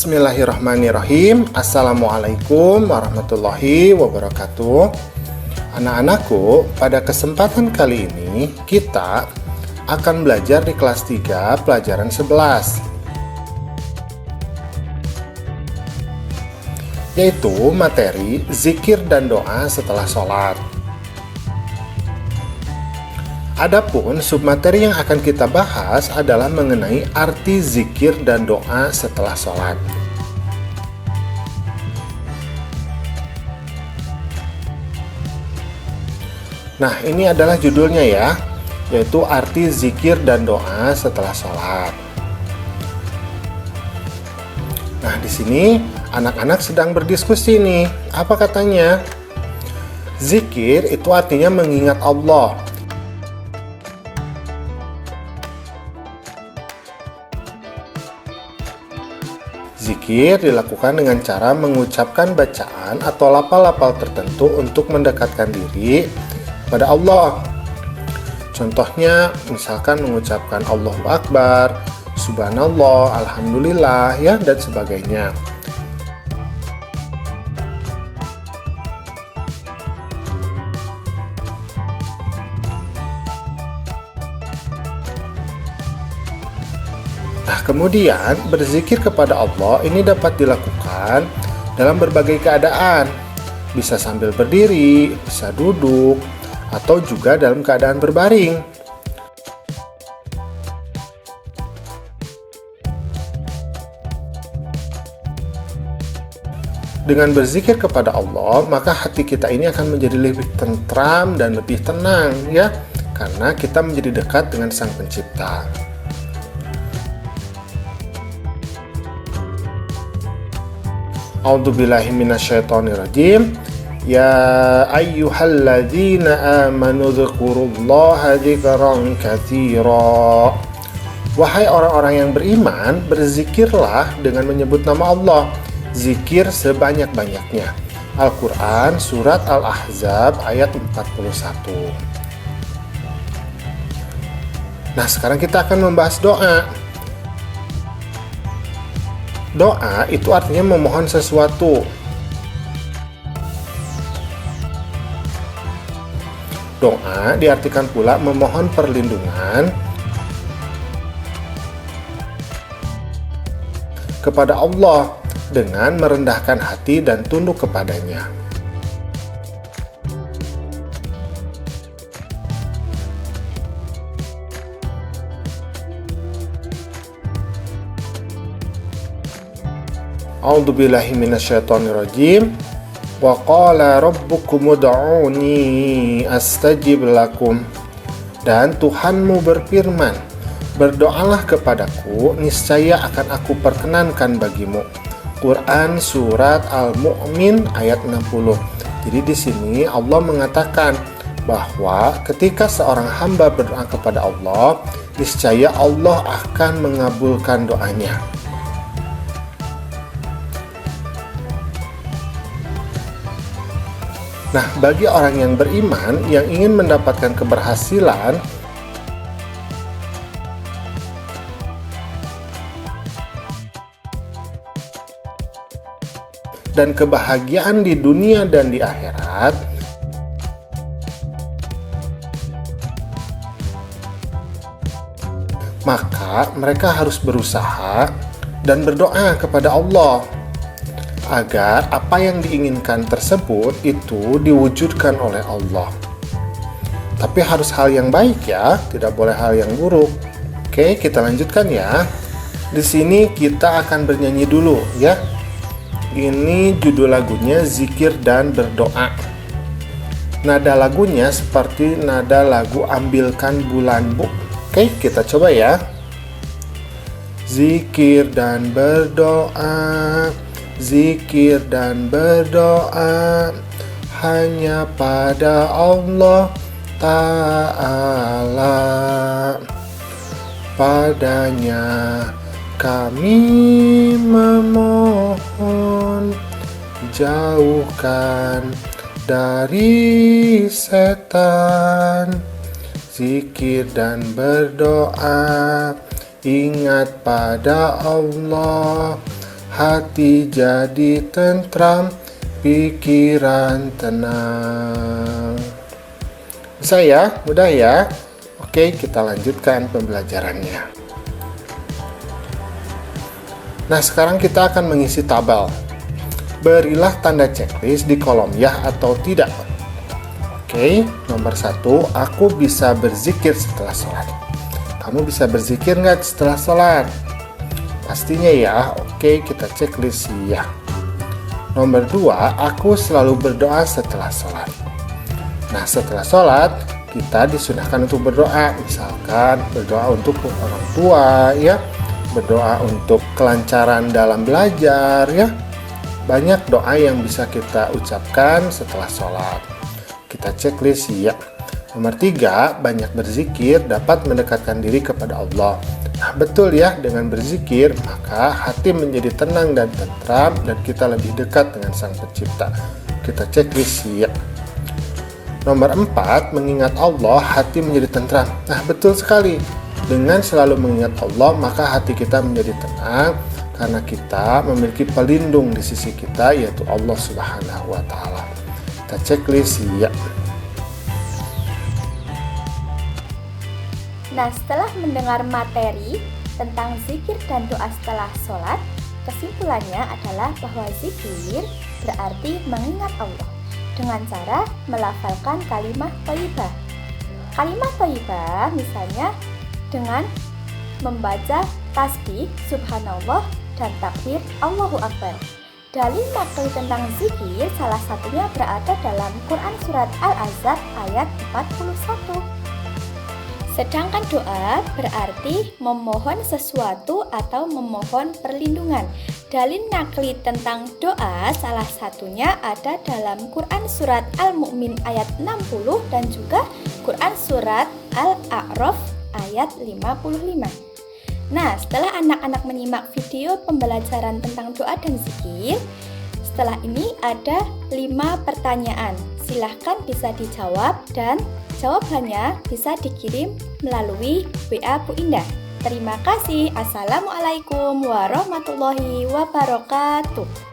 Bismillahirrahmanirrahim. Assalamualaikum warahmatullahi wabarakatuh. Anak-anakku, pada kesempatan kali ini kita akan belajar di kelas 3 pelajaran 11, yaitu materi zikir dan doa setelah sholat. Adapun submateri yang akan kita bahas adalah mengenai arti zikir dan doa setelah sholat. Nah, ini adalah judulnya ya, yaitu arti zikir dan doa setelah sholat. Nah, di sini anak-anak sedang berdiskusi nih. Apa katanya? Zikir itu artinya mengingat Allah. Zikir dilakukan dengan cara mengucapkan bacaan atau lafal-lafal tertentu untuk mendekatkan diri pada Allah. Contohnya, misalkan mengucapkan Allahu Akbar, Subhanallah, Alhamdulillah, ya, dan sebagainya. Nah, kemudian berzikir kepada Allah ini dapat dilakukan dalam berbagai keadaan. Bisa sambil berdiri, bisa duduk, atau juga dalam keadaan berbaring. Dengan berzikir kepada Allah, maka hati kita ini akan menjadi lebih tentram dan lebih tenang, ya, karena kita menjadi dekat dengan Sang Pencipta. A'udzubillahi minasyaitonirrajim. Ya ayyuhalladzina amanu dzkurullaha dzikran katsira. Wahai orang-orang yang beriman, berzikirlah dengan menyebut nama Allah. Zikir sebanyak-banyaknya. Al-Quran Surat Al-Ahzab ayat 41. Nah, sekarang kita akan membahas doa. Doa itu artinya memohon sesuatu. Doa diartikan pula memohon perlindungan kepada Allah dengan merendahkan hati dan tunduk kepadanya. A'udzubillahi minasyaitonirrajim. Wa qala rabbukum ud'uni astajib lakum. Dan Tuhanmu berfirman, berdoalah kepadaku, niscaya akan aku perkenankan bagimu. Quran Surat Al-Mu'min ayat 60. Jadi di sini Allah mengatakan bahwa ketika seorang hamba berdoa kepada Allah, niscaya Allah akan mengabulkan doanya. Nah, bagi orang yang beriman yang ingin mendapatkan keberhasilan dan kebahagiaan di dunia dan di akhirat, maka mereka harus berusaha dan berdoa kepada Allah agar apa yang diinginkan tersebut itu diwujudkan oleh Allah. Tapi harus hal yang baik ya, tidak boleh hal yang buruk. Oke, kita lanjutkan ya. Di sini kita akan bernyanyi dulu ya. Ini judul lagunya Zikir dan Berdoa. Nada lagunya seperti nada lagu Ambilkan Bulan Bu. Oke, kita coba ya. Zikir dan berdoa, zikir dan berdoa hanya pada Allah Ta'ala. Padanya kami memohon, jauhkan dari setan. Zikir dan berdoa, ingat pada Allah hati jadi tentram, pikiran tenang. Bisa ya? Mudah ya? Oke, kita lanjutkan pembelajarannya. Nah, sekarang kita akan mengisi tabel. Berilah tanda checklist di kolom ya atau tidak. Oke, nomor 1, aku bisa berzikir setelah sholat. Kamu bisa berzikir nggak setelah sholat? Pastinya ya. Oke, kita checklist ya. Nomor 2, aku selalu berdoa setelah sholat. Nah, setelah sholat, kita disunahkan untuk berdoa. Misalkan berdoa untuk orang tua, ya. Berdoa untuk kelancaran dalam belajar, ya. Banyak doa yang bisa kita ucapkan setelah sholat. Kita checklist ya. Nomor 3, banyak berzikir dapat mendekatkan diri kepada Allah. Nah, betul ya, dengan berzikir, maka hati menjadi tenang dan tentram, dan kita lebih dekat dengan Sang Pencipta. Kita checklist ya. Nomor 4, mengingat Allah, hati menjadi tentram. Nah, betul sekali. Dengan selalu mengingat Allah, maka hati kita menjadi tenang, karena kita memiliki pelindung di sisi kita, yaitu Allah Subhanahu wa Ta'ala. Kita checklist ya. Nah, setelah mendengar materi tentang zikir dan doa setelah sholat, kesimpulannya adalah bahwa zikir berarti mengingat Allah dengan cara melafalkan kalimat thayyibah. Kalimat thayyibah misalnya dengan membaca tasbih, subhanallah, dan takbir, Allahu Akbar. Dalil nakli tentang zikir salah satunya berada dalam Quran Surat Al-Ahzab ayat 41. Sedangkan doa berarti memohon sesuatu atau memohon perlindungan. Dalil nakli tentang doa salah satunya ada dalam Quran Surat Al-Mu'min ayat 60 dan juga Quran Surat Al-A'raf ayat 55. Nah, setelah anak-anak menyimak video pembelajaran tentang doa dan zikir, setelah ini ada 5 pertanyaan. Silahkan bisa dijawab dan jawabannya bisa dikirim melalui WA Bu Indah. Terima kasih. Assalamualaikum warahmatullahi wabarakatuh.